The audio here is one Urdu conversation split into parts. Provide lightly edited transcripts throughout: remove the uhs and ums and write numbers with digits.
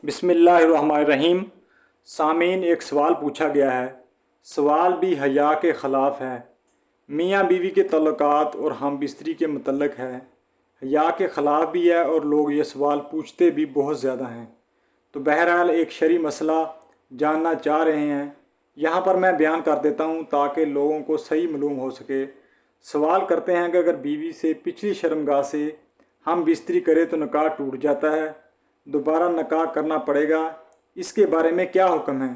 بسم اللہ الرحمن الرحیم۔ سامعین، ایک سوال پوچھا گیا ہے۔ سوال بھی حیا کے خلاف ہے۔ میاں بیوی کے تعلقات اور ہم بستری کے متعلق ہے۔ حیا کے خلاف بھی ہے اور لوگ یہ سوال پوچھتے بھی بہت زیادہ ہیں۔ تو بہرحال ایک شرعی مسئلہ جاننا چاہ رہے ہیں، یہاں پر میں بیان کر دیتا ہوں تاکہ لوگوں کو صحیح معلوم ہو سکے۔ سوال کرتے ہیں کہ اگر بیوی سے پچھلی شرمگاہ سے ہم بستری کرے تو نکاح ٹوٹ جاتا ہے، دوبارہ نکاح کرنا پڑے گا، اس کے بارے میں کیا حکم ہے؟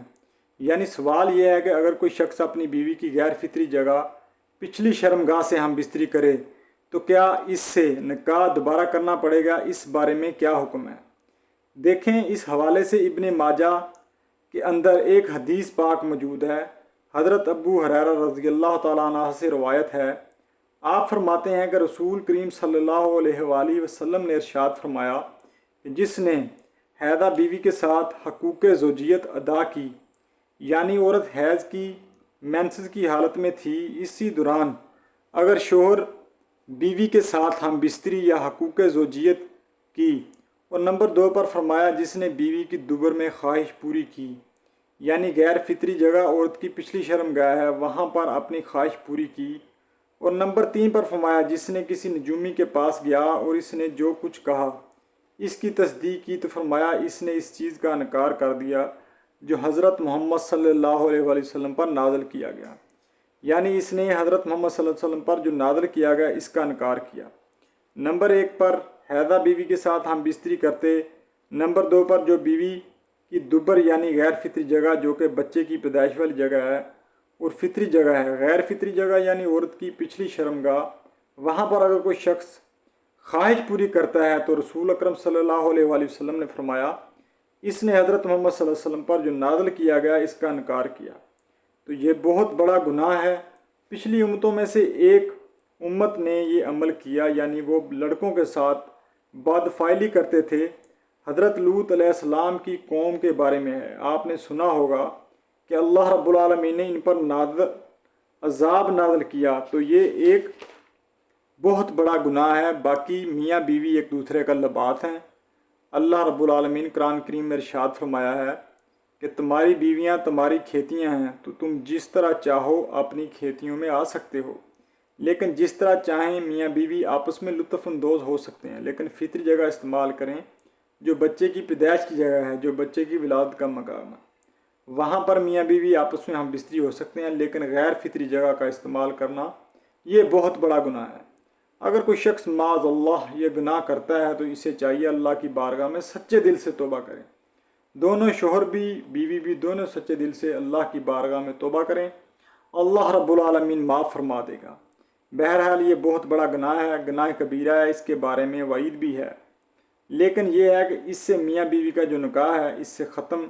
یعنی سوال یہ ہے کہ اگر کوئی شخص اپنی بیوی کی غیر فطری جگہ پچھلی شرمگاہ سے ہم بستری کرے تو کیا اس سے نکاح دوبارہ کرنا پڑے گا، اس بارے میں کیا حکم ہے؟ دیکھیں، اس حوالے سے ابن ماجہ کے اندر ایک حدیث پاک موجود ہے۔ حضرت ابو ہریرہ رضی اللہ تعالیٰ عنہ سے روایت ہے، آپ فرماتے ہیں کہ رسول کریم صلی اللہ علیہ وآلہ وسلم نے ارشاد فرمایا کہ جس نے حیضہ بیوی کے ساتھ حقوق زوجیت ادا کی، یعنی عورت حیض کی مینسز کی حالت میں تھی، اسی دوران اگر شوہر بیوی کے ساتھ ہم بستری یا حقوق زوجیت کی، اور نمبر 2 پر فرمایا جس نے بیوی کی دبر میں خواہش پوری کی، یعنی غیر فطری جگہ عورت کی پچھلی شرمگاہ ہے وہاں پر اپنی خواہش پوری کی، اور نمبر 3 پر فرمایا جس نے کسی نجومی کے پاس گیا اور اس نے جو کچھ کہا اس کی تصدیق کی تو فرمایا اس نے اس چیز کا انکار کر دیا جو حضرت محمد صلی اللہ علیہ وآلہ وسلم پر نازل کیا گیا، یعنی اس نے حضرت محمد صلی اللہ علیہ وسلم پر جو نازل کیا گیا اس کا انکار کیا۔ نمبر 1 پر حیضہ بیوی کے ساتھ ہم بستری کرتے، نمبر 2 پر جو بیوی کی دبر یعنی غیر فطری جگہ جو کہ بچے کی پیدائش والی جگہ ہے اور فطری جگہ ہے، غیر فطری جگہ یعنی عورت کی پچھلی شرمگاہ، وہاں پر اگر کوئی شخص خواہش پوری کرتا ہے تو رسول اکرم صلی اللہ علیہ وآلہ وسلم نے فرمایا اس نے حضرت محمد صلی اللہ علیہ وسلم پر جو نازل کیا گیا اس کا انکار کیا۔ تو یہ بہت بڑا گناہ ہے۔ پچھلی امتوں میں سے ایک امت نے یہ عمل کیا، یعنی وہ لڑکوں کے ساتھ بدفعلی کرتے تھے۔ حضرت لوط علیہ السلام کی قوم کے بارے میں ہے، آپ نے سنا ہوگا کہ اللہ رب العالمین نے ان پر عذاب نازل کیا، تو یہ ایک بہت بڑا گناہ ہے۔ باقی میاں بیوی ایک دوسرے کا لباس ہیں۔ اللہ رب العالمین قرآن کریم میں ارشاد فرمایا ہے کہ تمہاری بیویاں تمہاری کھیتیاں ہیں، تو تم جس طرح چاہو اپنی کھیتیوں میں آ سکتے ہو، لیکن جس طرح چاہیں میاں بیوی آپس میں لطف اندوز ہو سکتے ہیں، لیکن فطری جگہ استعمال کریں جو بچے کی پیدائش کی جگہ ہے، جو بچے کی ولادت کا مقام ہے، وہاں پر میاں بیوی آپس میں ہم بستری ہو سکتے ہیں، لیکن غیر فطری جگہ کا استعمال کرنا یہ بہت بڑا گناہ ہے۔ اگر کوئی شخص معاذ اللہ یہ گناہ کرتا ہے تو اسے چاہیے اللہ کی بارگاہ میں سچے دل سے توبہ کریں۔ دونوں شوہر بھی بیوی بھی دونوں سچے دل سے اللہ کی بارگاہ میں توبہ کریں، اللہ رب العالمین معاف فرما دے گا۔ بہرحال یہ بہت بڑا گناہ ہے، گناہ کبیرہ ہے، اس کے بارے میں وعید بھی ہے، لیکن یہ ہے کہ اس سے میاں بیوی کا جو نکاح ہے اس سے ختم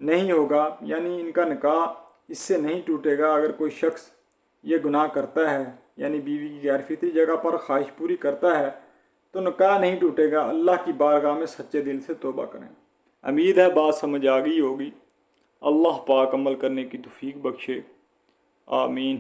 نہیں ہوگا، یعنی ان کا نکاح اس سے نہیں ٹوٹے گا۔ اگر کوئی شخص یہ گناہ کرتا ہے یعنی بیوی کی غیر فطری جگہ پر خواہش پوری کرتا ہے تو نکاح نہیں ٹوٹے گا۔ اللہ کی بارگاہ میں سچے دل سے توبہ کریں۔ امید ہے بات سمجھ آ گئی ہوگی۔ اللہ پاک عمل کرنے کی توفیق بخشے، آمین۔